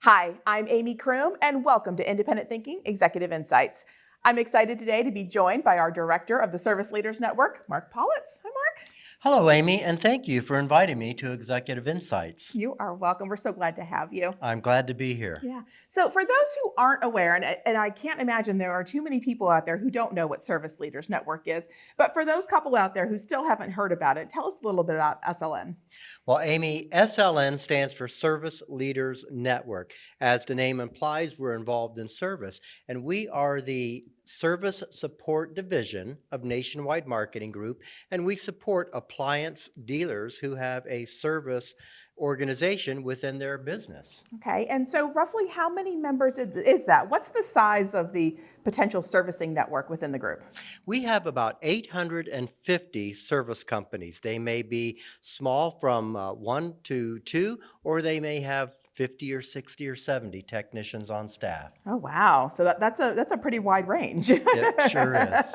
Hi, I'm Amy Kroom, and welcome to Independent Thinking Executive Insights. I'm excited today to be joined by our Director of the Service Leaders Network, Mark Pollitz. Hi, Mark. Hello, Amy, and thank you for inviting me to Executive Insights. You are welcome. We're so glad to have you. I'm glad to be here. Yeah. So, for those who aren't aware, and I can't imagine there are too many people out there who don't know what Service Leaders Network is, but for those couple out there who still haven't heard about it, tell us a little bit about SLN. Well, Amy, SLN stands for Service Leaders Network. As the name implies, we're involved in service, and we are the Service Support Division of Nationwide Marketing Group, and we support appliance dealers who have a service organization within their business. Okay. And so, roughly how many members is that? What's the size of the potential servicing network within the group? We have about 850 service companies. They may be small from 1 to 2, or they may have 50 or 60 or 70 technicians on staff. Oh, wow. So that's a pretty wide range. It sure is.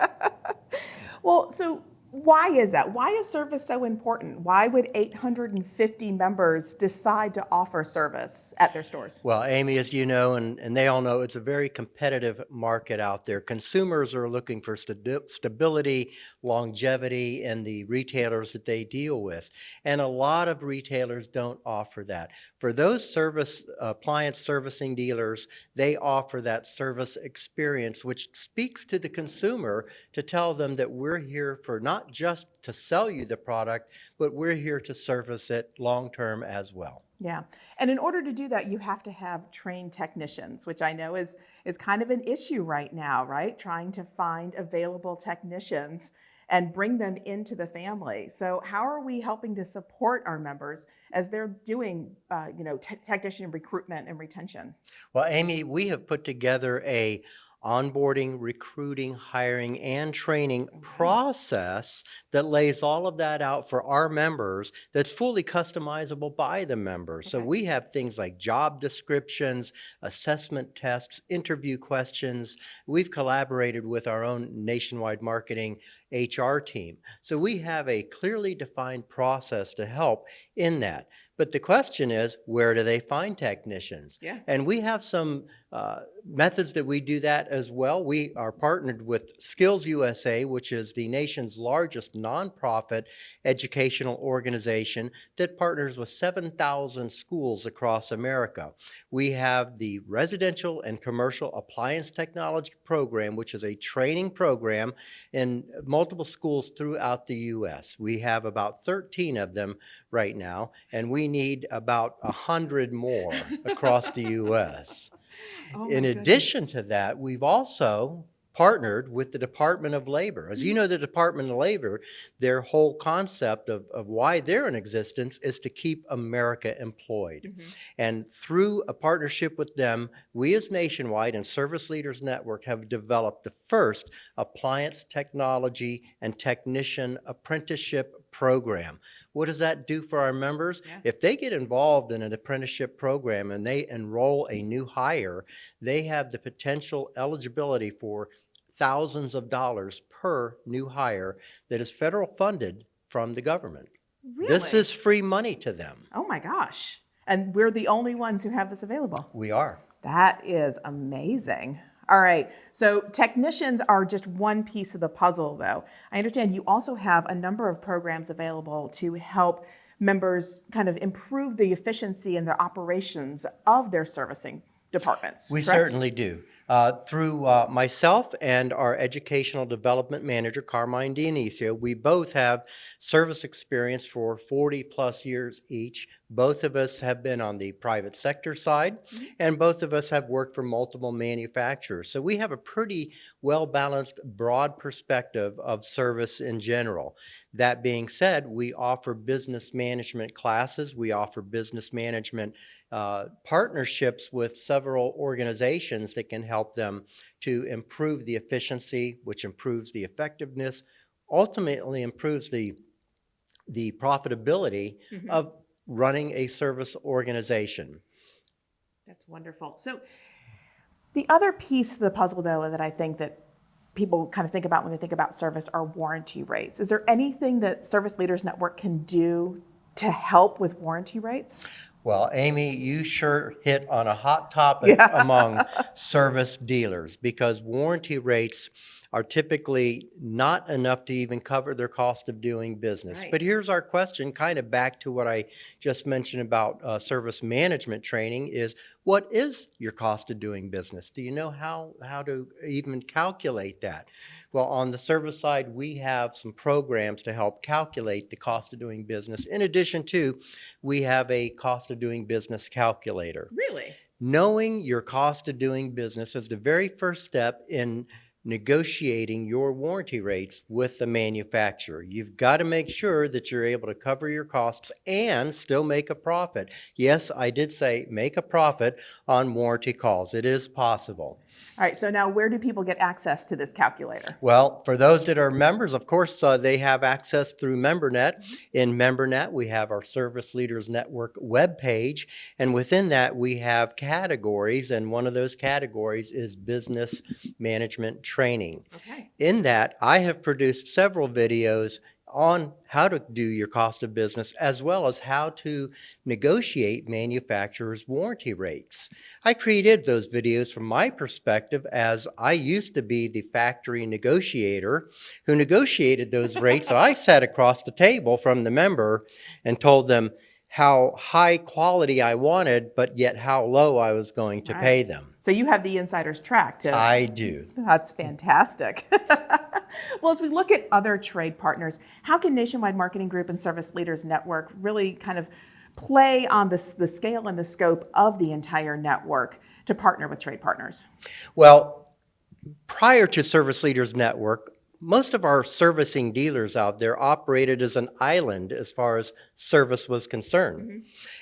Well, so why is that? Why is service so important? Why would 850 members decide to offer service at their stores? Well, Amy, as you know, and they all know, it's a very competitive market out there. Consumers are looking for stability, longevity in the retailers that they deal with. And a lot of retailers don't offer that. For those appliance servicing dealers, they offer that service experience, which speaks to the consumer to tell them that we're here for not just to sell you the product, but we're here to service it long-term as well. Yeah. And in order to do that, you have to have trained technicians, which I know is kind of an issue right now, right? Trying to find available technicians and bring them into the family. So how are we helping to support our members as they're doing, technician recruitment and retention? Well, Amy, we have put together a onboarding, recruiting, hiring, and training process that lays all of that out for our members that's fully customizable by the members. So we have things like job descriptions, assessment tests, interview questions. We've collaborated with our own nationwide marketing HR team. So we have a clearly defined process to help in that. But the question is, where do they find technicians? Yeah. And we have some methods that we do that as well. We are partnered with Skills USA, which is the nation's largest nonprofit educational organization that partners with 7,000 schools across America. We have the Residential and Commercial Appliance Technology Program, which is a training program in multiple schools throughout the U.S. We have about 13 of them right now, and we need about 100 more across the U.S. In addition to that, we've also partnered with the Department of Labor. As you know, the Department of Labor, their whole concept of why they're in existence is to keep America employed. And through a partnership with them, we as Nationwide and Service Leaders Network have developed the first appliance technology and technician apprenticeship program. What does that do for our members? Yeah. If they get involved in an apprenticeship program and they enroll a new hire, they have the potential eligibility for thousands of dollars per new hire that is federal funded from the government. Really? This is free money to them. Oh my gosh. And we're the only ones who have this available. We are. That is amazing. All right. So technicians are just one piece of the puzzle, though. I understand you also have a number of programs available to help members kind of improve the efficiency and the operations of their servicing departments. We correct? certainly do. Through myself and our educational development manager, Carmine Dionisio, we both have service experience for 40 plus years each. Both of us have been on the private sector side, and both of us have worked for multiple manufacturers. So we have a pretty well-balanced, broad perspective of service in general. That being said, we offer business management classes. We offer business management partnerships with several organizations that can help them to improve the efficiency, which improves the effectiveness, ultimately improves the profitability of running a service organization. That's wonderful. So the other piece of the puzzle, though, that I think that people kind of think about when they think about service are warranty rates. Is there anything that Service Leaders Network can do to help with warranty rates? Well, Amy, you sure hit on a hot topic Yeah. among service dealers because warranty rates are typically not enough to even cover their cost of doing business. Right. But here's our question, kind of back to what I just mentioned about service management training is, what is your cost of doing business? Do you know how to even calculate that? Well, on the service side, we have some programs to help calculate the cost of doing business. In addition to, we have a cost of doing business calculator. Really? Knowing your cost of doing business is the very first step in negotiating your warranty rates with the manufacturer. You've got to make sure that you're able to cover your costs and still make a profit. Yes, I did say make a profit on warranty calls. It is possible. All right, so now where do people get access to this calculator? Well, for those that are members, of course, they have access through MemberNet. In MemberNet, we have our Service Leaders Network webpage, and within that, we have categories, and one of those categories is business management training. Okay. In that, I have produced several videos on how to do your cost of business, as well as how to negotiate manufacturers' warranty rates. I created those videos from my perspective, as I used to be the factory negotiator who negotiated those rates. And I sat across the table from the member and told them how high quality I wanted, but yet how low I was going to pay them. So you have the insider's track to... I do. That's fantastic. Well, as we look at other trade partners, how can Nationwide Marketing Group and Service Leaders Network really kind of play on the scale and the scope of the entire network to partner with trade partners? Well, prior to Service Leaders Network, most of our servicing dealers out there operated as an island as far as service was concerned. Mm-hmm.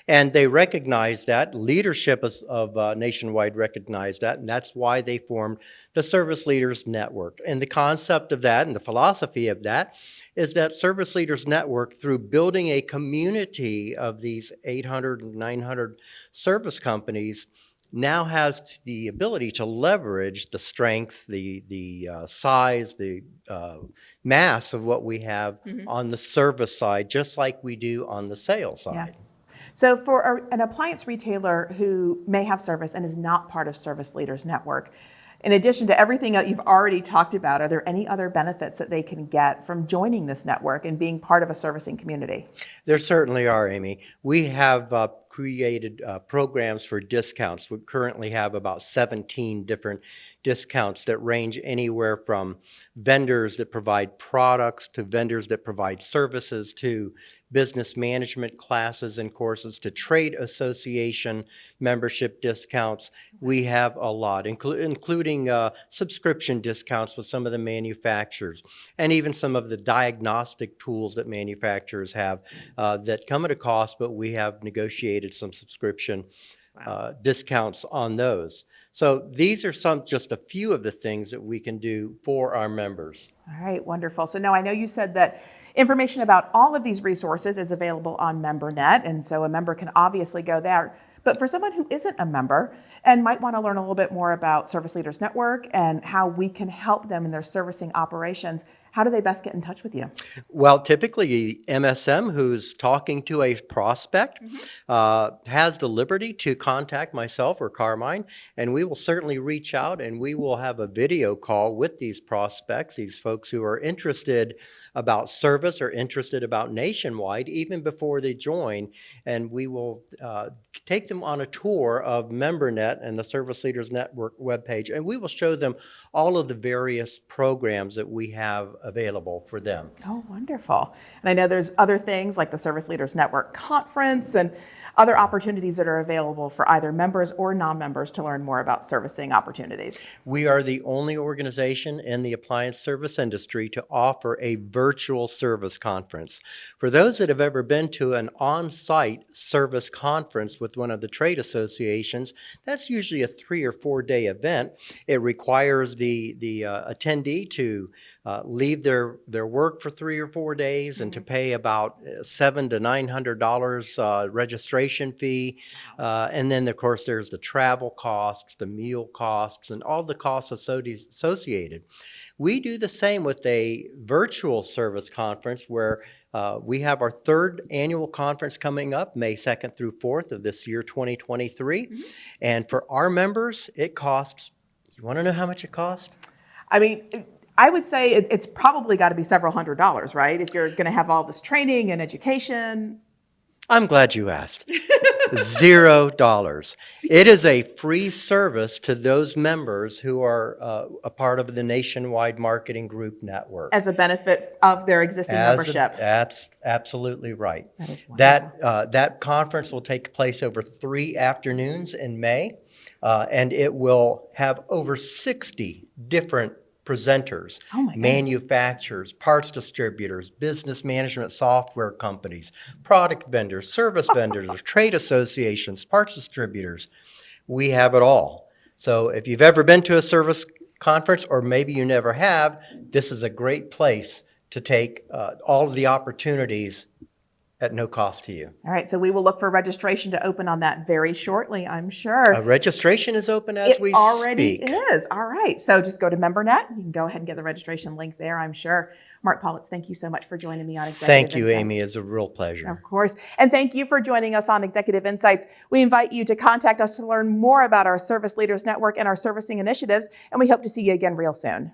And they recognized that. Leadership of Nationwide recognized that, and that's why they formed the Service Leaders Network. And the concept of that and the philosophy of that is that Service Leaders Network, through building a community of these 800 and 900 service companies, now has the ability to leverage the strength, the size, the mass of what we have on the service side, just like we do on the sales side. Yeah. So for an appliance retailer who may have service and is not part of Service Leaders Network, in addition to everything that you've already talked about, are there any other benefits that they can get from joining this network and being part of a servicing community? There certainly are, Amy. We have created programs for discounts. We currently have about 17 different discounts that range anywhere from vendors that provide products to vendors that provide services to business management classes and courses to trade association membership discounts. We have a lot, including subscription discounts with some of the manufacturers and even some of the diagnostic tools that manufacturers have that come at a cost, but we have negotiated some subscription discounts on those. So these are just a few of the things that we can do for our members. All right, wonderful. So now I know you said that information about all of these resources is available on MemberNet, and so a member can obviously go there. But for someone who isn't a member and might want to learn a little bit more about Service Leaders Network and how we can help them in their servicing operations, how do they best get in touch with you? Well, typically MSM who's talking to a prospect has the liberty to contact myself or Carmine, and we will certainly reach out and we will have a video call with these prospects, these folks who are interested about service or interested about Nationwide even before they join, and we will take them on a tour of MemberNet and the Service Leaders Network webpage, and we will show them all of the various programs that we have available for them. Oh, wonderful. And I know there's other things like the Service Leaders Network Conference and other opportunities that are available for either members or non-members to learn more about servicing opportunities. We are the only organization in the appliance service industry to offer a virtual service conference. For those that have ever been to an on-site service conference with one of the trade associations, that's usually a 3 or 4 day event. It requires the attendee to leave their work for 3 or 4 days and to pay about $700 to $900 registration registration fee. And then, of course, there's the travel costs, the meal costs, and all the costs associated. We do the same with a virtual service conference where we have our third annual conference coming up May 2nd through 4th of this year, 2023. Mm-hmm. And for our members, it costs, you want to know how much it costs? I mean, I would say it's probably got to be several $100s, right? If you're going to have all this training and education. I'm glad you asked. $0. It is a free service to those members who are a part of the Nationwide Marketing Group Network. As a benefit of their existing membership. That's absolutely right. That is wonderful. That conference will take place over 3 afternoons in May, and it will have over 60 different presenters, Oh my goodness. manufacturers, parts distributors, business management software companies, product vendors, service vendors, trade associations, parts distributors. We have it all. So if you've ever been to a service conference, or maybe you never have, this is a great place to take all of the opportunities at no cost to you. All right, so we will look for registration to open on that very shortly, I'm sure. Registration is open as we already speak. is. All right, so just go to MemberNet. You can go ahead and get the registration link there, I'm sure. Mark Pollitz, thank you so much for joining me on Executive Thank you, Insights. Amy. It's a real pleasure. Of course. And thank you for joining us on Executive Insights. We invite you to contact us to learn more about our Service Leaders Network and our servicing initiatives, and we hope to see you again real soon.